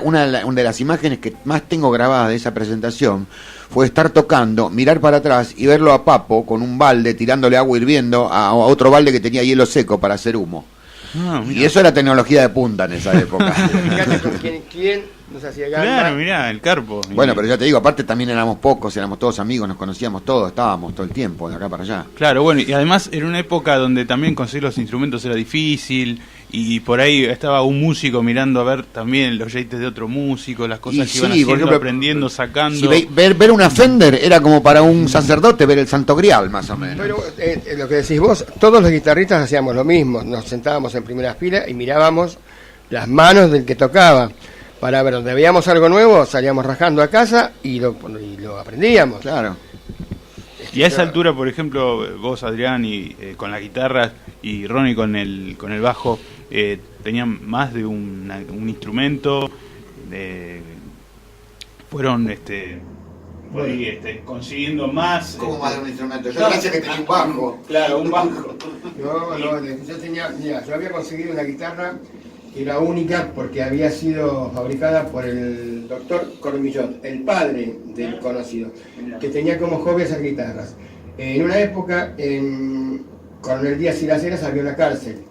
Una de las imágenes que más tengo grabadas de esa presentación fue estar tocando, mirar para atrás y verlo a Papo con un balde tirándole agua hirviendo a otro balde que tenía hielo seco para hacer humo. Y eso era tecnología de punta en esa época. Fíjate con quién nos hacía gamba. Claro, mirá, el Carpo. Bueno, pero ya te digo, aparte también éramos pocos, éramos todos amigos, nos conocíamos todos, estábamos todo el tiempo de acá para allá. Claro, bueno, y además era una época donde también conseguir los instrumentos era difícil, y por ahí estaba un músico mirando a ver también los yates de otro músico, las cosas que iban haciendo, por ejemplo, aprendiendo, sacando. Si ver una Fender era como para un sacerdote ver el Santo Grial, más o menos. Pero lo que decís vos, todos los guitarristas hacíamos lo mismo, nos sentábamos en primera fila y mirábamos las manos del que tocaba. Para ver, donde veíamos algo nuevo, salíamos rajando a casa y lo aprendíamos. Claro. Y a esa altura, por ejemplo, vos, Adrián, y con la guitarra, y Ronnie con el bajo, tenían más de un instrumento, fueron consiguiendo más. ¿Cómo más de un instrumento? Yo pensé que tenía un bajo. Claro, un bajo. Yo había conseguido una guitarra que era única porque había sido fabricada por el doctor Cormillot, el padre del conocido, que tenía como hobby hacer guitarras. En una época, en Coronel Díaz y Las Heras había una cárcel,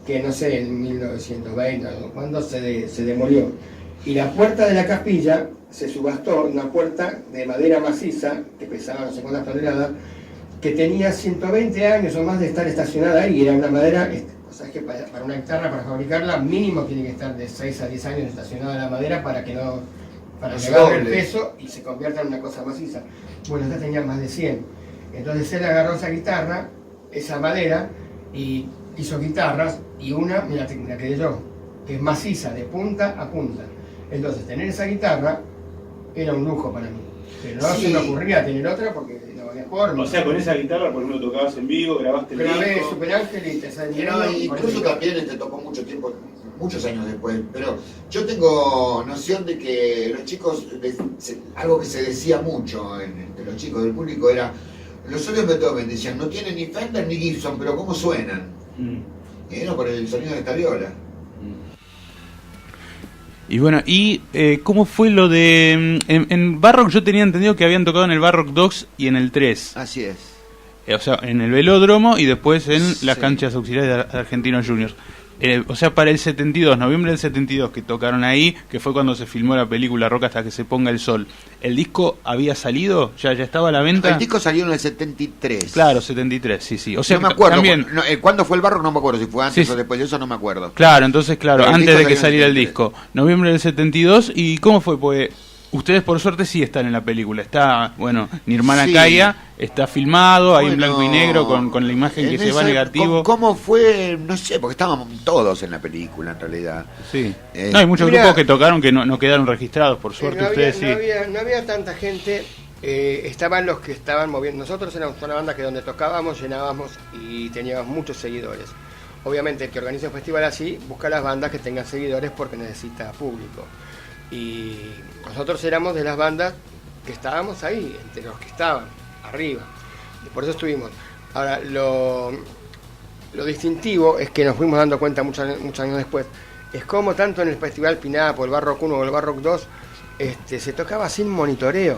que no sé, en 1920, cuando se demolió. Y la puerta de la capilla se subastó, una puerta de madera maciza, que pesaba no sé cuántas toneladas, que tenía 120 años o más de estar estacionada ahí, era una madera. O sea, es que para una guitarra, para fabricarla, mínimo tiene que estar de 6 a 10 años estacionada la madera para que agarre el peso y se convierta en una cosa maciza. Bueno, esta tenía más de 100. Entonces él agarró esa guitarra, esa madera, y hizo guitarras, y una, mira que yo, que es maciza, de punta a punta. Entonces tener esa guitarra era un lujo para mí. Pero no se me ocurría tener otra porque no había forma. O sea, con esa guitarra, por ejemplo, tocabas en vivo, grabaste el disco. Grabé Super Ángel y te salió. Incluso también te tocó mucho tiempo, muchos años después, pero yo tengo noción de que los chicos, algo que se decía mucho entre los chicos del público era, los solos de Beethoven decían, no tienen ni Fender ni Gibson, pero ¿cómo suenan? Era por el sonido de esta viola. Y bueno, ¿cómo fue lo de... En Barrock yo tenía entendido que habían tocado en el Barrock 2 y en el 3. Así es. O sea, en el velódromo y después en las canchas auxiliares de Argentinos Juniors. O sea, para el 72, noviembre del 72, que tocaron ahí, que fue cuando se filmó la película Rock hasta que se ponga el sol. ¿El disco había salido? ¿Ya estaba a la venta? El disco salió en el 73. Claro, 73, sí. O sea, no me acuerdo. También... ¿Cuándo fue el Barrock? No me acuerdo. Si fue antes o después de eso, no me acuerdo. Claro, entonces, antes de que saliera el 73. disco. Noviembre del 72. ¿Y cómo fue? Pues ustedes, por suerte, sí están en la película. Está, bueno, Nirmana Kaya, está filmado, ahí en blanco y negro, con la imagen que se va negativo. ¿Cómo fue? No sé, porque estábamos todos en la película, en realidad. Sí. No, hay muchos grupos que tocaron que no quedaron registrados, por suerte ustedes sí. No había tanta gente. Estaban los que estaban moviendo. Nosotros éramos una banda que donde tocábamos, llenábamos y teníamos muchos seguidores. Obviamente el que organiza un festival así busca las bandas que tengan seguidores porque necesita público. Y nosotros éramos de las bandas que estábamos ahí, entre los que estaban arriba. Y por eso estuvimos. Ahora, lo distintivo es que nos fuimos dando cuenta muchos años después, es como tanto en el Festival Pinapo, el Barrock 1 o el Barrock 2, se tocaba sin monitoreo.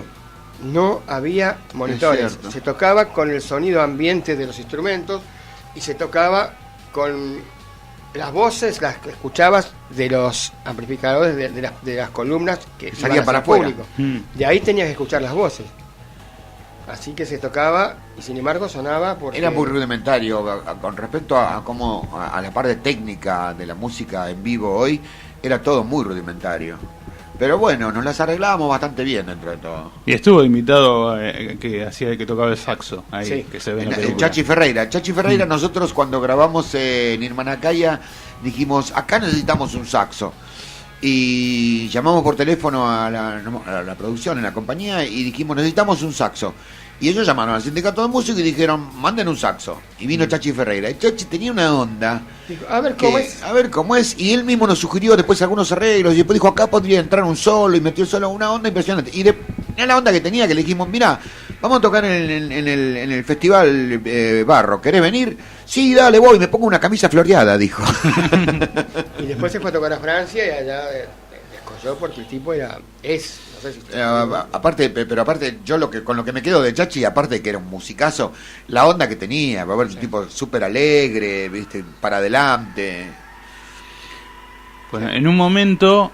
No había monitores. Se tocaba con el sonido ambiente de los instrumentos y se tocaba con las voces, las que escuchabas de los amplificadores de las columnas que salían para afuera. Público. De ahí tenías que escuchar las voces. Así que se tocaba y sin embargo sonaba porque... Era muy rudimentario con respecto a la parte técnica de la música en vivo hoy, era todo muy rudimentario. Pero bueno, nos las arreglábamos bastante bien dentro de todo. Y estuvo invitado que tocaba el saxo ahí, sí, que se ve en la película. Chachi Ferreira, nosotros cuando grabamos Nirmana Kaya dijimos, acá necesitamos un saxo. Y llamamos por teléfono a la producción, en la compañía, y dijimos, necesitamos un saxo. Y ellos llamaron al sindicato de músicos y dijeron, manden un saxo. Y vino Chachi Ferreira. Y Chachi tenía una onda. Dijo, a ver cómo es. Y él mismo nos sugirió después algunos arreglos. Y después dijo, acá podría entrar un solo. Y metió solo una onda impresionante. Y era la onda que tenía, que le dijimos, mirá, vamos a tocar en el festival Barro. ¿Querés venir? Sí, dale, voy. Me pongo una camisa floreada, dijo. Y después se fue a tocar a Francia y allá yo porque el tipo no sé si aparte, yo con lo que me quedo de Chachi, aparte de que era un musicazo, la onda que tenía, va a ver, un tipo súper alegre, viste, para adelante. Bueno, en un momento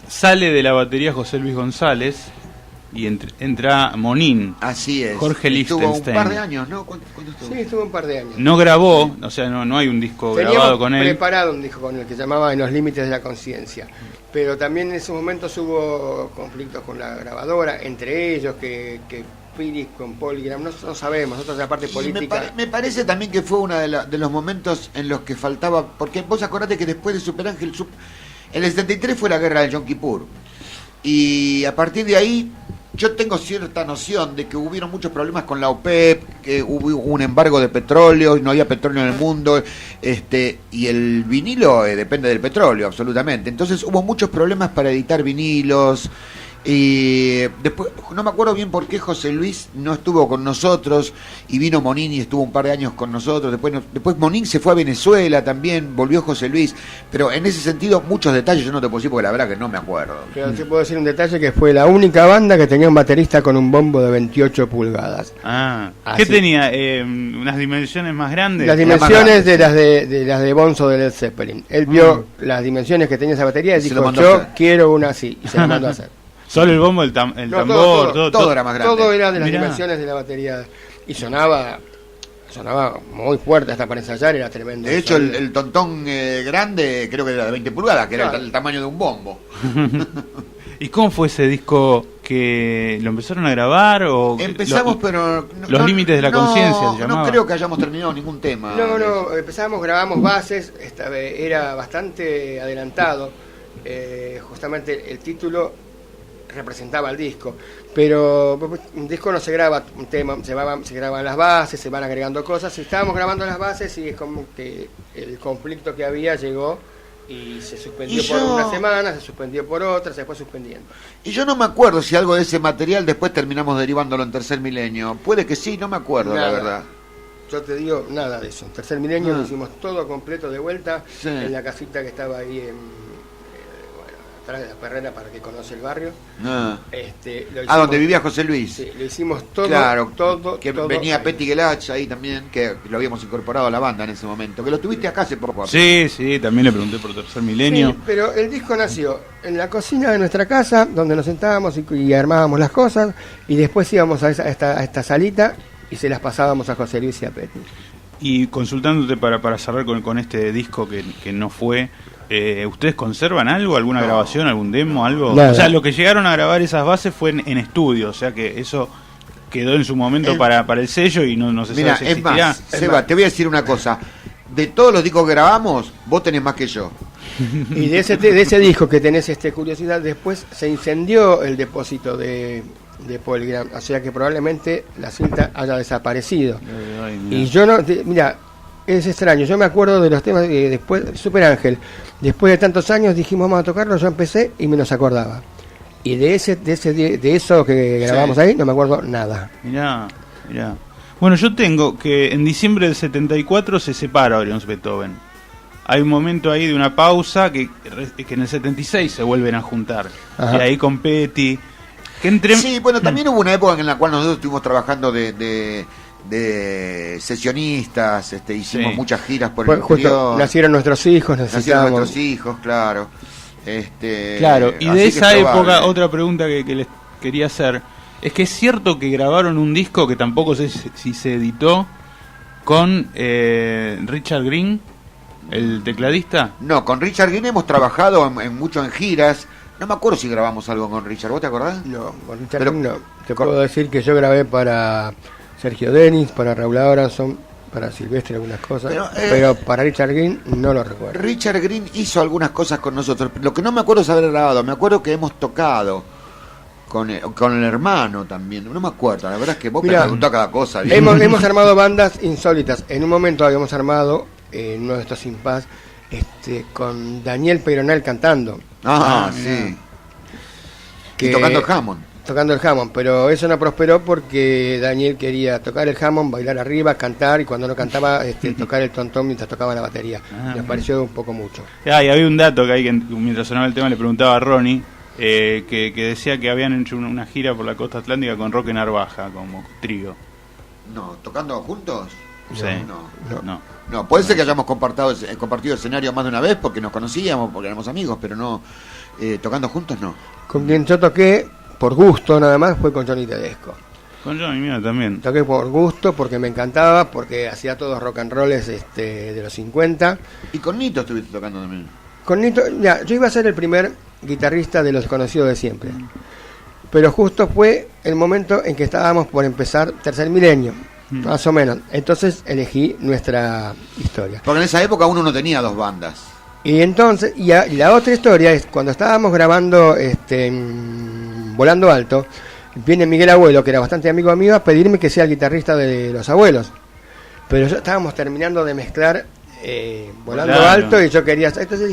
sale de la batería José Luis González y entra Monín. Así es. Jorge Estuvo Lichtenstein. un par de años, ¿no? ¿Cuánto estuvo? Sí, estuvo un par de años. No grabó, o sea, no hay un disco grabado con él. Preparado un disco con él que se llamaba En los límites de la conciencia. Pero también en esos momentos hubo conflictos con la grabadora, entre ellos que Piris con Polygram, no sabemos, nosotros la parte política. Me parece también que fue uno de los momentos en los que faltaba, porque vos acordate que después de Super Ángel, en el 73 fue la guerra del Yom Kippur, y a partir de ahí yo tengo cierta noción de que hubieron muchos problemas con la OPEP, que hubo un embargo de petróleo, no había petróleo en el mundo, y el vinilo depende del petróleo, absolutamente. Entonces hubo muchos problemas para editar vinilos, y después, no me acuerdo bien por qué José Luis no estuvo con nosotros, y vino Monín y estuvo un par de años con nosotros, después Monín se fue a Venezuela también, volvió José Luis, pero en ese sentido muchos detalles yo no te puedo decir porque la verdad que no me acuerdo. Pero te puedo decir un detalle, que fue la única banda que tenía un baterista con un bombo de 28 pulgadas. ¿Qué tenía? ¿Unas dimensiones más grandes? Las dimensiones de las de Bonzo de Led Zeppelin. Él vio las dimensiones que tenía esa batería y dijo, yo quiero una así, y se la mandó a hacer. Solo el bombo, el tambor, todo era más grande. Todo era de las dimensiones de la batería. Y sonaba muy fuerte, hasta para ensayar era tremendo. De hecho, el tontón grande creo que era de 20 pulgadas, que era el tamaño de un bombo. ¿Y cómo fue ese disco que lo empezaron a grabar? Empezamos, pero... Los límites de la conciencia se llamaba. No creo que hayamos terminado ningún tema. Empezamos, grabamos bases, era bastante adelantado. Justamente el título representaba el disco, pero un disco no se graba un tema, se graban las bases, se van agregando cosas, y estábamos grabando las bases y es como que el conflicto que había llegó y se suspendió por una semana, se suspendió por otra, se fue suspendiendo. Y yo no me acuerdo si algo de ese material después terminamos derivándolo en Tercer Milenio. Puede que sí, no me acuerdo, la verdad. Yo te digo, nada de eso. En Tercer Milenio lo hicimos todo completo de vuelta, en la casita que estaba ahí atrás de la Perrera, para que conoce el barrio. Donde vivía José Luis. Sí, lo hicimos todo. Claro, todo. Venía Petty Gelach ahí también, que lo habíamos incorporado a la banda en ese momento. Que lo tuviste acá hace poco. Sí, también le pregunté por Tercer Milenio. Sí, pero el disco nació en la cocina de nuestra casa, donde nos sentábamos y armábamos las cosas, y después íbamos a esta salita y se las pasábamos a José Luis y a Petty. Y consultándote para cerrar con este disco que no fue... ¿ustedes conservan algo? ¿Alguna grabación? ¿Algún demo? ¿Algo? Nada. O sea, lo que llegaron a grabar esas bases fue en estudio, o sea que eso quedó en su momento para el sello y no se sabe si existirá. Más, Seba, te voy a decir una cosa. De todos los discos que grabamos, vos tenés más que yo. Y de ese disco que tenés curiosidad, después se incendió el depósito de Polygram, o sea que probablemente la cinta haya desaparecido. Y yo no... Mira, es extraño, yo me acuerdo de los temas después, Super Ángel, después de tantos años dijimos vamos a tocarlo, yo empecé y me los acordaba. Y de eso que grabamos ahí no me acuerdo nada. Mirá. Bueno, yo tengo que en diciembre del 74 se separa Orión Beethoven. Hay un momento ahí de una pausa que en el 76 se vuelven a juntar. Ajá. Y ahí con Petty. Sí, bueno, también hubo una época en la cual nosotros estuvimos trabajando de sesionistas, hicimos muchas giras por el interior. Nacieron nuestros hijos, claro. Claro, y de esa época, otra pregunta que les quería hacer, es que es cierto que grabaron un disco que tampoco sé si se editó con Richard Green, el tecladista. No, con Richard Green hemos trabajado mucho en giras. No me acuerdo si grabamos algo con Richard, ¿vos te acordás? No, con Richard Green no. Te puedo decir que yo grabé para Sergio Denis, para Raúl Aronson, para Silvestre algunas cosas, pero para Richard Green no lo recuerdo. Richard Green hizo algunas cosas con nosotros, lo que no me acuerdo es haber grabado, me acuerdo que hemos tocado con el hermano también, no me acuerdo, la verdad es que vos me preguntás cada cosa. Hemos armado bandas insólitas, en un momento habíamos armado, en uno de estos Impas, con Daniel Peyronel cantando. Sí. Y tocando Hammond. tocando el Hammond, pero eso no prosperó porque Daniel quería tocar el Hammond, bailar arriba, cantar, y cuando no cantaba, tocar el tontón mientras tocaba la batería. Me pareció un poco mucho. Y había un dato que, mientras sonaba el tema le preguntaba a Ronnie, que decía que habían hecho una gira por la costa atlántica con Roque Narvaja como trío. No, ¿tocando juntos? Sí. No, puede ser que hayamos compartido escenario más de una vez porque nos conocíamos, porque éramos amigos, pero no, tocando juntos no. Con quien yo toqué, por gusto nada más, fue con Johnny Tedesco. Con Johnny, mira, también. Toqué por gusto, porque me encantaba, porque hacía todos rock and rolls de los 50. ¿Y con Nito estuviste tocando también? Con Nito, ya, yo iba a ser el primer guitarrista de los conocidos de siempre. Pero justo fue el momento en que estábamos por empezar Tercer Milenio, más o menos. Entonces elegí nuestra historia. Porque en esa época uno no tenía dos bandas. Y entonces, y la otra historia es cuando estábamos grabando Volando Alto, viene Miguel Abuelo, que era bastante amigo mío, a pedirme que sea el guitarrista de Los Abuelos. Pero yo estábamos terminando de mezclar Volando Alto y yo quería... Entonces le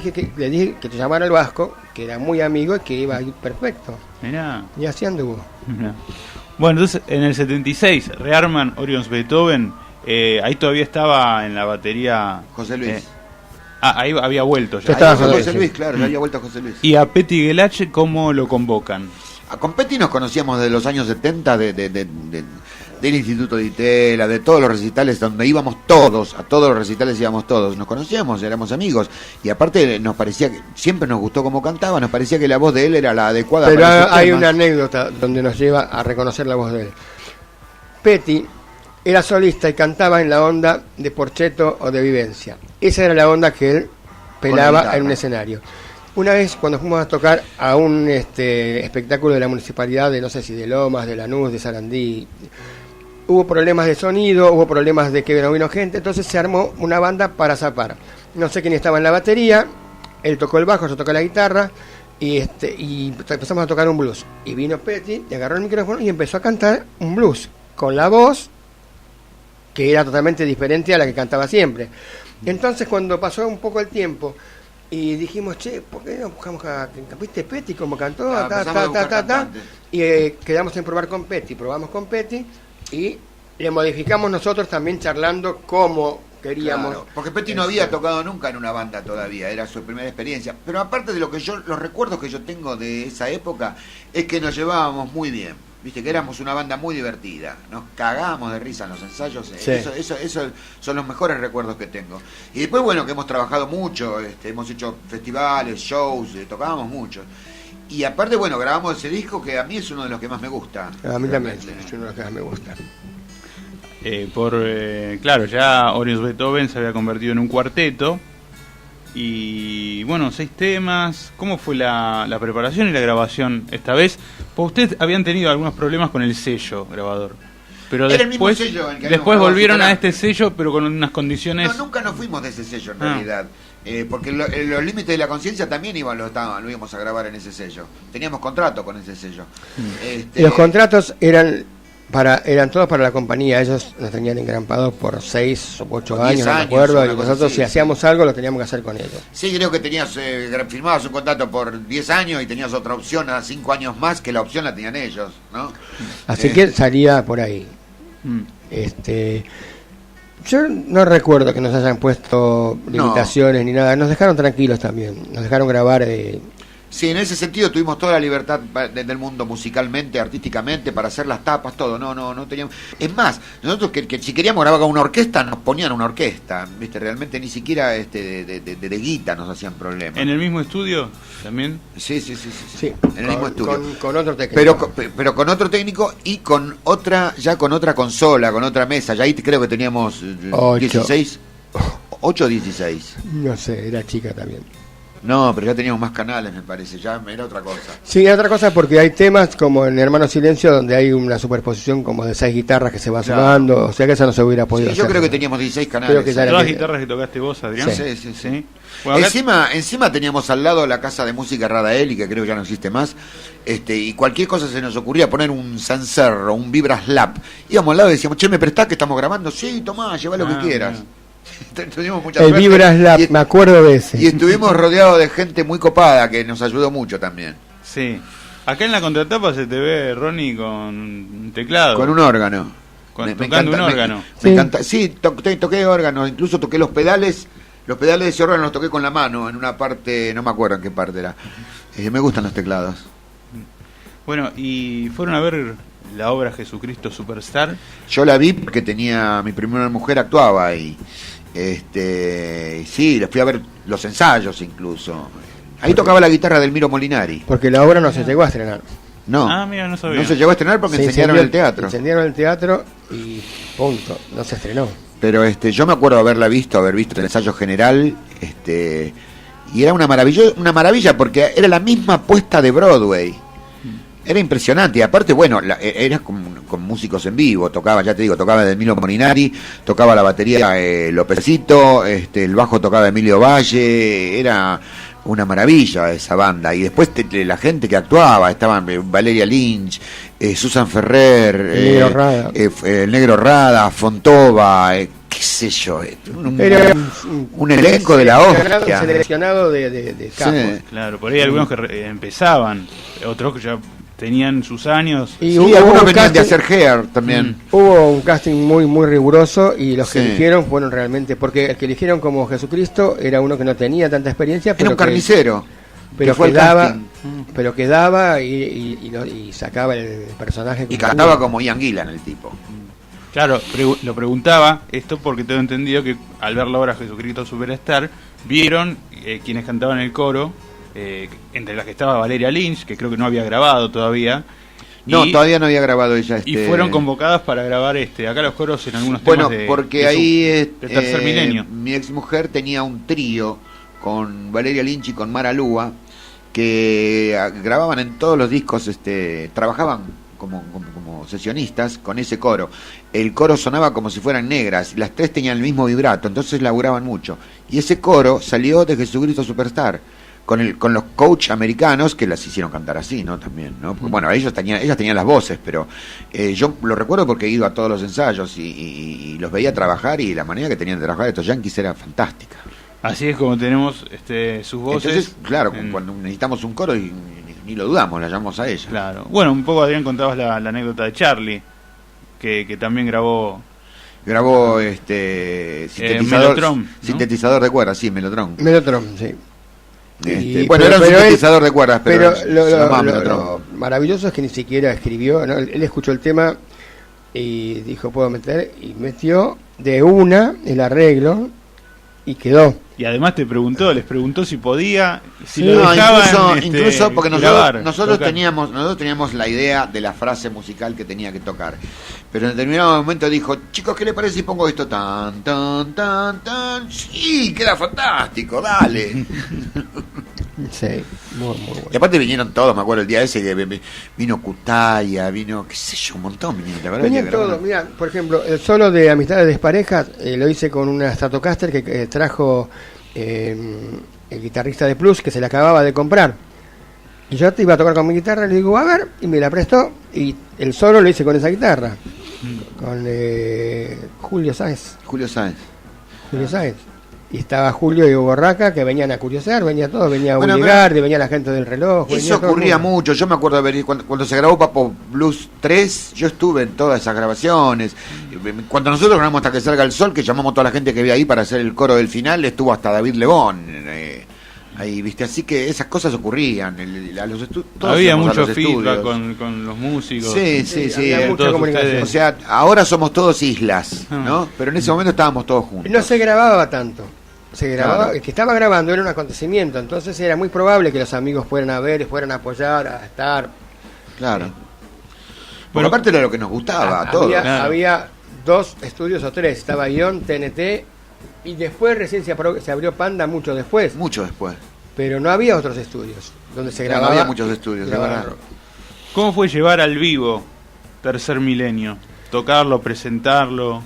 dije que te llamara el Vasco, que era muy amigo y que iba a ir perfecto. Mirá. Y así anduvo. Mirá. Bueno, entonces en el 76, Rearman Orions Beethoven, ahí todavía estaba en la batería... José Luis. Ahí había vuelto ya. Estaba José Luis, claro, ya había vuelto José Luis. ¿Y a Petty Gelache cómo lo convocan? Con Petty nos conocíamos de los años 70 del Instituto de Itela, de todos los recitales donde íbamos todos, a todos los recitales íbamos todos, nos conocíamos, éramos amigos, y aparte nos parecía que siempre nos gustó cómo cantaba, nos parecía que la voz de él era la adecuada. Pero para esos hay temas. una anécdota donde nos lleva a reconocer la voz de él. Petty era solista y cantaba en la onda de Porchetto o de Vivencia. Esa era la onda que él pelaba en un escenario. Una vez cuando fuimos a tocar a un espectáculo de la municipalidad de no sé si de Lomas, de Lanús, de Sarandí, hubo problemas de sonido, hubo problemas de que no vino gente, entonces se armó una banda para zapar. No sé quién estaba en la batería, él tocó el bajo, yo toqué la guitarra y empezamos a tocar un blues. Y vino Petty, y agarró el micrófono y empezó a cantar un blues con la voz que era totalmente diferente a la que cantaba siempre. Entonces cuando pasó un poco el tiempo y dijimos, che, ¿por qué no buscamos ¿viste Petty como cantó? Y quedamos en probar con Petty, probamos con Petty y le modificamos nosotros también charlando cómo queríamos. Claro, porque Petty no había tocado nunca en una banda todavía, era su primera experiencia. Pero aparte de los recuerdos que yo tengo de esa época, es que nos llevábamos muy bien. Viste que éramos una banda muy divertida, nos cagábamos de risa en los ensayos, sí. Eso son los mejores recuerdos que tengo. Y después, bueno, que hemos trabajado mucho, hemos hecho festivales, shows, tocábamos mucho. Y aparte, bueno, grabamos ese disco que a mí es uno de los que más me gusta. A mí también es uno de los que más me gusta. Claro, ya Orions Beethoven se había convertido en un cuarteto. Y bueno, 6 temas. ¿Cómo fue la preparación y la grabación esta vez? Pues ustedes habían tenido algunos problemas con el sello grabador. Pero era después, el mismo sello en que después volvieron a este sello, pero con unas condiciones... No, nunca nos fuimos de ese sello en realidad. Porque los límites de la conciencia también lo íbamos a grabar en ese sello. Teníamos contrato con ese sello. Los contratos eran todos para la compañía. Ellos nos tenían engrampados por 6 o 8 años, no me acuerdo, y nosotros si hacíamos algo lo teníamos que hacer con ellos. Sí, creo que tenías firmabas un contrato por 10 años y tenías otra opción a 5 años más, que la opción la tenían ellos, ¿no? Así que salía por ahí. Yo no recuerdo que nos hayan puesto limitaciones ni nada. Nos dejaron tranquilos también. Nos dejaron grabar. Sí, en ese sentido tuvimos toda la libertad del mundo musicalmente, artísticamente, para hacer las tapas, todo. No teníamos... Es más, nosotros que si queríamos grabar con una orquesta, nos ponían una orquesta, ¿viste? Realmente ni siquiera de guita nos hacían problemas. ¿En el mismo estudio también? Sí. En el mismo estudio. Con otro técnico. Pero con otro técnico y con otra consola, con otra mesa. Ya ahí creo que teníamos 16. 8 o 16. No sé, era chica también. No, pero ya teníamos más canales, me parece, ya era otra cosa. Sí, era otra cosa porque hay temas como en Hermano Silencio donde hay una superposición como de 6 guitarras que se va sumando, o sea que eso no se hubiera podido hacer. Yo creo que teníamos 16 canales. ¿Todas las guitarras que tocaste vos, Adrián? Sí. Bueno, encima teníamos al lado la casa de música Radaeli, que creo que ya no existe más, y cualquier cosa se nos ocurría, poner un Sancerro, un Vibraslap. Íbamos al lado y decíamos, che, ¿me prestás que estamos grabando? Sí, tomá, llevá lo que quieras. El Vibraslap, me acuerdo de ese. Y estuvimos rodeados de gente muy copada que nos ayudó mucho también. Sí. Acá en la contratapa se te ve Ronnie con un teclado. Con un órgano. Tocando un órgano. Me encanta. Sí, toqué órgano, incluso toqué los pedales. Los pedales de ese órgano los toqué con la mano en una parte, no me acuerdo en qué parte era. Me gustan los teclados. Bueno, ¿y fueron a ver la obra Jesucristo Superstar? Yo la vi porque mi primera mujer actuaba ahí. Sí, fui a ver los ensayos incluso. Ahí tocaba la guitarra del Miro Molinari. Porque la obra no se llegó a estrenar. No, mira, no sabía. No se llegó a estrenar porque incendiaron el teatro. Incendiaron el teatro y punto, no se estrenó. Pero yo me acuerdo haber visto el ensayo general, y era una maravilla porque era la misma puesta de Broadway. Era impresionante, y aparte, bueno, era con músicos en vivo, tocaba de Milo Molinari, tocaba la batería Lópezito, el bajo tocaba Emilio Valle, era una maravilla esa banda. Y después la gente que actuaba, estaban Valeria Lynch, Susan Ferrer, el Negro Rada, Fontova, qué sé yo, un elenco de la hostia. Seleccionado de capos. Sí. Claro, por ahí algunos que empezaban, otros que ya tenían sus años. Y algunos venían de hacer Hair también. Hubo un casting muy muy riguroso y los que Sí. eligieron fueron realmente, porque el que eligieron como Jesucristo era uno que no tenía tanta experiencia, Era un carnicero. pero que fue el quedaba, casting. pero quedaba y sacaba el personaje Y como cantaba pudo. como Ian Gillan el tipo. Claro, lo preguntaba esto porque tengo entendido que al ver la obra Jesucristo Superstar, vieron quienes cantaban el coro, entre las que estaba Valeria Lynch, que creo que no había grabado todavía. No, todavía no había grabado ella. Y fueron convocadas para grabar acá los coros en algunos Bueno, temas porque ahí de Tercer Milenio. mi ex mujer tenía un trío con Valeria Lynch y con Mara Lúa que grababan en todos los discos, trabajaban como sesionistas con ese coro. El coro sonaba como si fueran negras, las tres tenían el mismo vibrato, entonces laburaban mucho. Y ese coro salió de Jesucristo Superstar, con los coach americanos que las hicieron cantar así, ¿no? También, ¿no? Porque, bueno, ellas tenían las voces, pero yo lo recuerdo porque he ido a todos los ensayos y los veía trabajar, y la manera que tenían de trabajar estos yankees era fantástica. Así es como tenemos sus voces. Entonces, claro, cuando necesitamos un coro y ni lo dudamos, la llamamos a ella. Claro. Bueno, un poco, Adrián, contabas la anécdota de Charlie, que también grabó Melotron, ¿no? Sintetizador de cuerdas, sí, Melotron. Melotron, sí. Bueno, era un sintetizador de cuerdas, pero lo se llamaba Melotron. lo maravilloso es que ni siquiera escribió, ¿no? Él escuchó el tema y dijo, puedo meter, y metió de una el arreglo y quedó. Y además les preguntó si podía, si Sí. lo No, dejaban, incluso porque grabar, nosotros tocar. teníamos la idea de la frase musical que tenía que tocar, pero en determinado momento dijo, chicos, ¿qué les parece si pongo esto tan, tan, tan, tan? Sí, queda fantástico, dale. Sí, muy bueno. Y aparte vinieron todos, me acuerdo el día ese que vino Cutaya, vino, qué sé yo, un montón vinieron, la verdad. Venían todos, mira, por ejemplo, el solo de Amistades Desparejas lo hice con una Stratocaster que trajo el guitarrista de Plus, que se la acababa de comprar. Y yo te iba a tocar con mi guitarra, le digo, a ver, y me la prestó, y el solo lo hice con esa guitarra, con Julio Sáenz. Julio Sáenz. Y estaba Julio y Hugo Raca, que venían a curiosear, venía todo, venía Bueno, Willy Gardi, venía la gente del reloj. venía Eso todo el ocurría mundo. mucho. Yo me acuerdo de ver cuando se grabó Papo Blues 3, yo estuve en todas esas grabaciones. Cuando nosotros grabamos Hasta que salga el sol, que llamamos a toda la gente que había ahí para hacer el coro del final, estuvo hasta David Lebón. Ahí, viste, así que esas cosas ocurrían. A los todos Había íbamos a mucho los feedback estudios. con los músicos. Sí. había mucha todos comunicación. ustedes. O sea, ahora somos todos islas, ¿no? Pero en ese momento estábamos todos juntos. No se grababa tanto. Se grababa, Claro. el que estaba grabando era un acontecimiento, entonces era muy probable que los amigos fueran a ver, fueran a apoyar, a estar. Claro. Bueno, Bueno, aparte era lo que nos gustaba a todos. Claro. Había 2 estudios o 3, estaba Ion, TNT, y después recién se abrió Panda mucho después, Mucho después. pero no había otros estudios donde se No grababa. había muchos estudios, de grababan verdad. rock. ¿Cómo fue llevar al vivo Tercer Milenio? Tocarlo, presentarlo.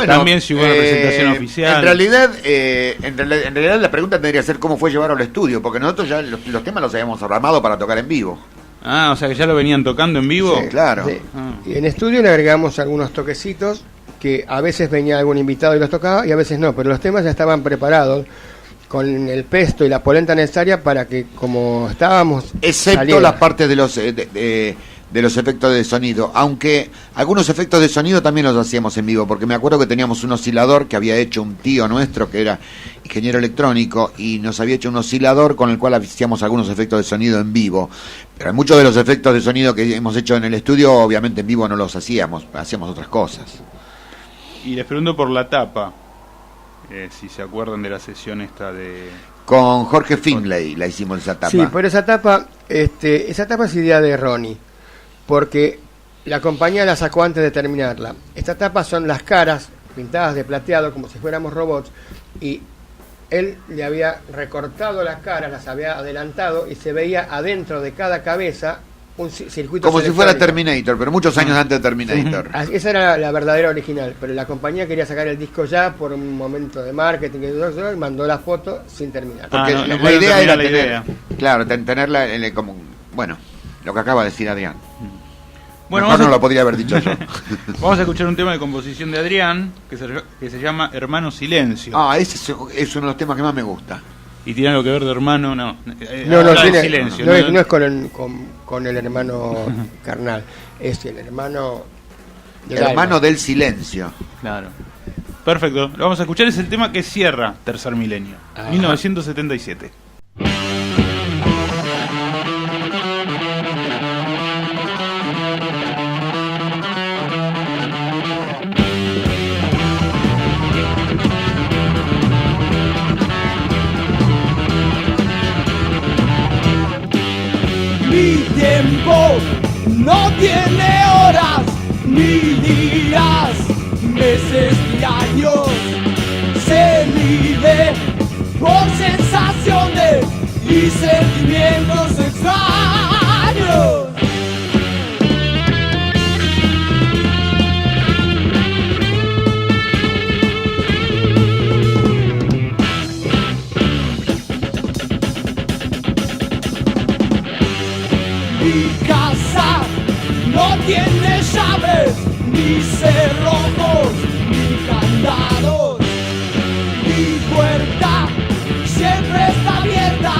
También si hubo una presentación oficial. En realidad la pregunta tendría que ser cómo fue llevarlo al estudio, porque nosotros ya los temas los habíamos armado para tocar en vivo. Ah, o sea que ya lo venían tocando en vivo. Sí, claro. Sí. Ah. Y en estudio le agregamos algunos toquecitos que a veces venía algún invitado y los tocaba y a veces no, pero los temas ya estaban preparados con el pesto y la polenta necesaria para que, como estábamos, excepto saliera. las partes de los efectos de sonido, aunque algunos efectos de sonido también los hacíamos en vivo, porque me acuerdo que teníamos un oscilador que había hecho un tío nuestro que era ingeniero electrónico y nos había hecho un oscilador con el cual hacíamos algunos efectos de sonido en vivo, pero muchos de los efectos de sonido que hemos hecho en el estudio obviamente en vivo no los hacíamos otras cosas. Y les pregunto por la tapa, si se acuerdan de la sesión esta de... Con Jorge Finlay la hicimos esa tapa. Sí, pero esa tapa es idea de Ronnie, porque la compañía la sacó antes de terminarla. Esta tapa son las caras pintadas de plateado como si fuéramos robots, y él le había recortado las caras, las había adelantado y se veía adentro de cada cabeza un circuito como si fuera selectónico. Terminator, pero muchos años antes de Terminator. Esa era la verdadera original, pero la compañía quería sacar el disco ya por un momento de marketing y mandó la foto sin terminar. Porque no la pudieron idea terminar era la tener, idea. claro, tenerla como, bueno, lo que acaba de decir Adrián. Bueno, Mejor no lo podría haber dicho yo. Vamos a escuchar un tema de composición de Adrián que se llama Hermano Silencio. Ese es uno de los temas que más me gusta. ¿Y tiene algo que ver de hermano? No. No, Habla del tiene, silencio. no es con el hermano carnal, es el hermano del Hermano alma. del silencio. Claro. Perfecto. Lo vamos a escuchar. Es el tema que cierra Tercer Milenio. Ajá. 1977. Mi tiempo no tiene horas, ni días, meses ni años. Se mide por sensaciones y sentimientos extraños. Mi casa no tiene llaves, ni cerrojos, ni candados. Mi puerta siempre está abierta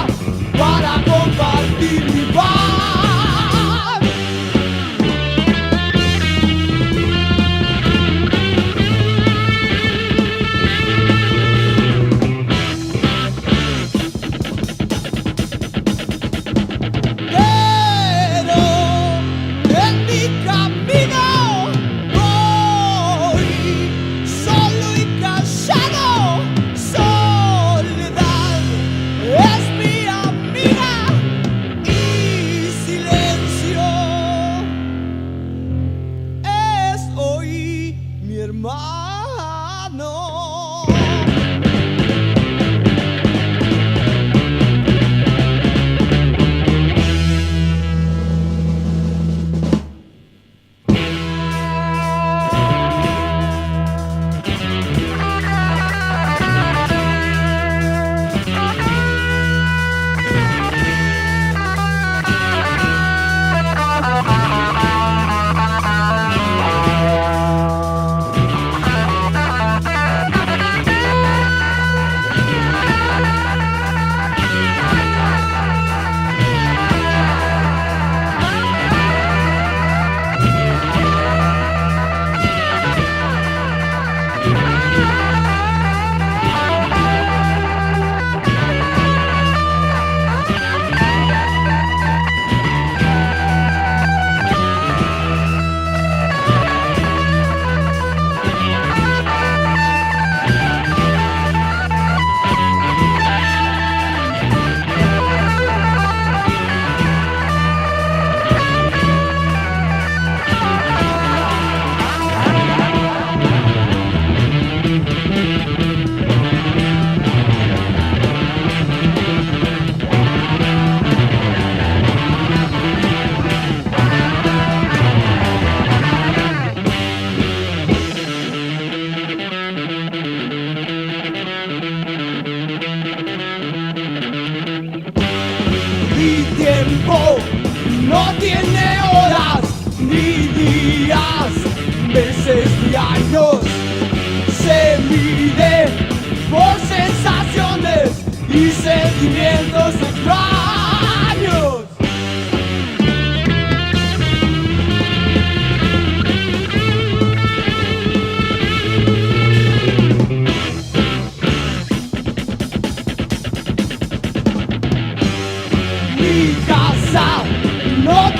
para compartir mi paz. En mi camino voy solo y callado. Soledad es mi amiga y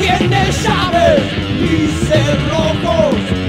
tiene llaves ni cerrojos.